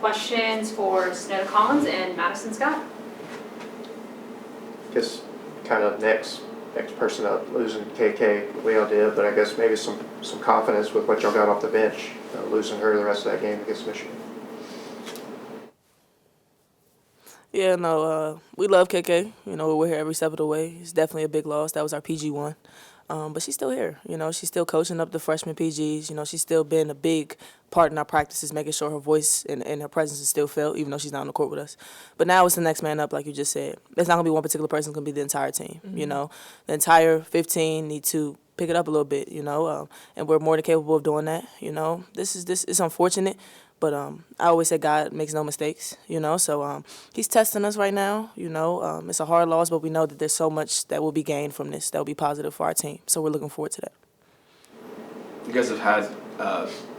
questions for Snudda Collins and Madison Scott? Guess kind of next person up, losing KK, we all did, but I guess maybe some confidence with what y'all got off the bench, losing her the rest of that game against Michigan. Yeah, no, we love KK. You know, we're here every step of the way. It's definitely a big loss. That was our PG1. But she's still here. You know, she's still coaching up the freshman PGs. You know, she's still been a big part in our practices, making sure her voice and her presence is still felt, even though she's not on the court with us. But now it's the next man up, like you just said. It's not going to be one particular person. It's going to be the entire team, you know. The entire 15 need to pick it up a little bit, you know, and we're more than capable of doing that, you know. This is unfortunate. But I always say God makes no mistakes, you know. So he's testing us right now, you know. It's a hard loss, but we know that there's so much that will be gained from this that will be positive for our team. So we're looking forward to that. You guys have had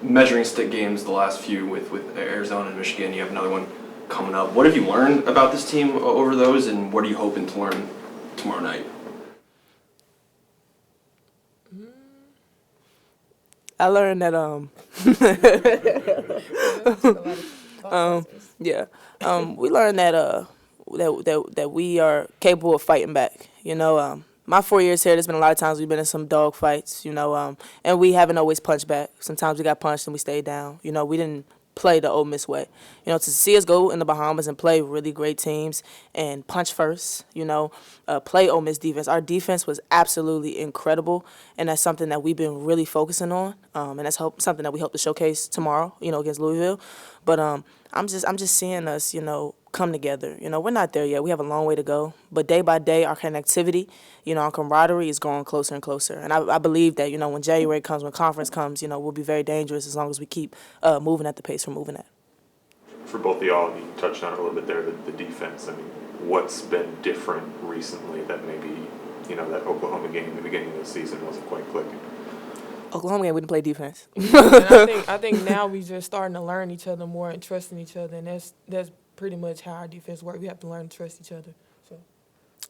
measuring stick games the last few with Arizona and Michigan. You have another one coming up. What have you learned about this team over those, and what are you hoping to learn tomorrow night? I learned that we learned that we are capable of fighting back. You know, my 4 years here, there's been a lot of times we've been in some dog fights. You know, and we haven't always punched back. Sometimes we got punched and we stayed down. You know, we didn't play the Ole Miss way. You know, to see us go in the Bahamas and play really great teams and punch first, you know, play Ole Miss defense. Our defense was absolutely incredible, and that's something that we've been really focusing on, and that's something that we hope to showcase tomorrow, you know, against Louisville. But I'm just seeing us, you know, come together. You know, we're not there yet. We have a long way to go. But day by day, our connectivity, you know, our camaraderie is growing closer and closer. And I believe that, you know, when January comes, when conference comes, you know, we'll be very dangerous as long as we keep moving at the pace we're moving at. For both of y'all, you touched on it a little bit there, the defense. I mean, what's been different recently that maybe, you know, that Oklahoma game in the beginning of the season wasn't quite clicking? Oklahoma game, we didn't play defense. And I think now we just starting to learn each other more and trusting each other, and that's pretty much how our defense works. We have to learn to trust each other. So.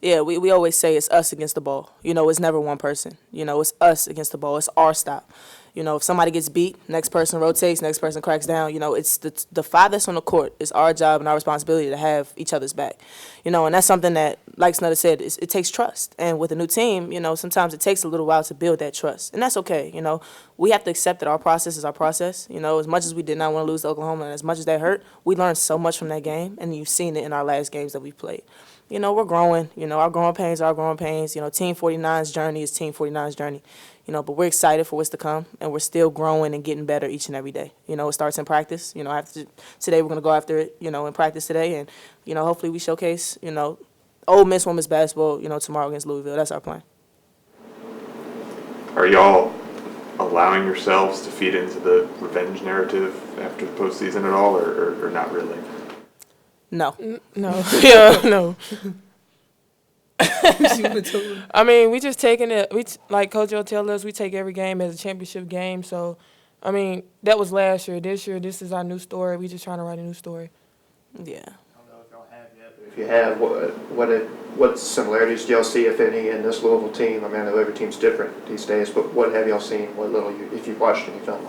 Yeah, we always say it's us against the ball. You know, it's never one person. You know, it's us against the ball. It's our stop. You know, if somebody gets beat, next person rotates, next person cracks down. You know, it's the five that's on the court. It's our job and our responsibility to have each other's back. You know, and that's something that, like Snudda said, it takes trust. And with a new team, you know, sometimes it takes a little while to build that trust. And that's okay. You know, we have to accept that our process is our process. You know, as much as we did not want to lose to Oklahoma and as much as that hurt, we learned so much from that game. And you've seen it in our last games that we've played. You know, we're growing. You know, our growing pains are our growing pains. You know, Team 49's journey is Team 49's journey. You know, but we're excited for what's to come, and we're still growing and getting better each and every day. You know, it starts in practice. You know, today we're going to go after it, you know, in practice today. And, you know, hopefully we showcase, you know, Ole Miss women's basketball, you know, tomorrow against Louisville. That's our plan. Are y'all allowing yourselves to feed into the revenge narrative after the postseason at all, or not really? No. No. Yeah, no. I mean, we just taking it. Like Coach O tell us, we take every game as a championship game. So, I mean, that was last year. This year, this is our new story. We just trying to write a new story. Yeah. I don't know if y'all have yet, but if you have, what similarities do y'all see, if any, in this Louisville team? I mean, I know every team's different these days, but what have y'all seen? What little, if you've watched any film?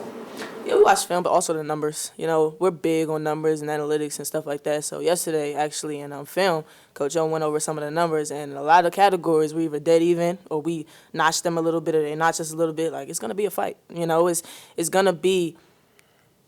Yeah, we watch film, but also the numbers. You know, we're big on numbers and analytics and stuff like that. So yesterday, actually, in film, Coach O went over some of the numbers, and a lot of categories we either dead even or we notched them a little bit or they notched us a little bit. Like, it's going to be a fight. You know, it's going to be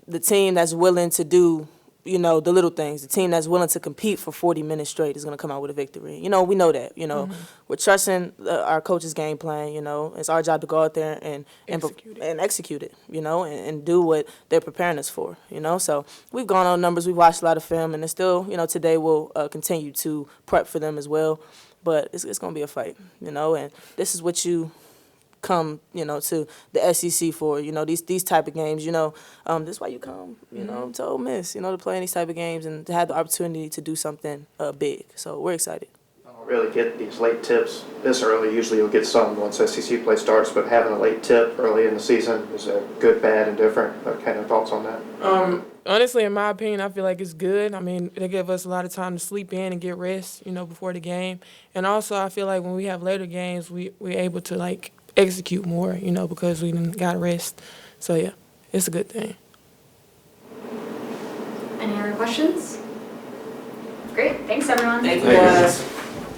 the team that's willing to do, you know, the little things. The team that's willing to compete for 40 minutes straight is going to come out with a victory. You know, we know that. You know, we're trusting our coach's game plan. You know, it's our job to go out there and execute it. You know, and do what they're preparing us for. You know, so we've gone on numbers. We've watched a lot of film, and it's still, you know, today we'll continue to prep for them as well. But it's going to be a fight. You know, and this is what you come, you know, to the SEC for, you know, these type of games, you know, this is why you come, you know, to Ole Miss, you know, to play in these type of games and to have the opportunity to do something big. So we're excited. I don't really get these late tips this early. Usually you'll get some once SEC play starts, but having a late tip early in the season is a good, bad, and different. What kind of thoughts on that? Honestly, in my opinion, I feel like it's good. I mean, they give us a lot of time to sleep in and get rest, you know, before the game. And also, I feel like when we have later games, we're able to, like, execute more, you know, because we got rest. So, yeah, it's a good thing. Any other questions? Great, thanks everyone. Thank you Thank you. guys.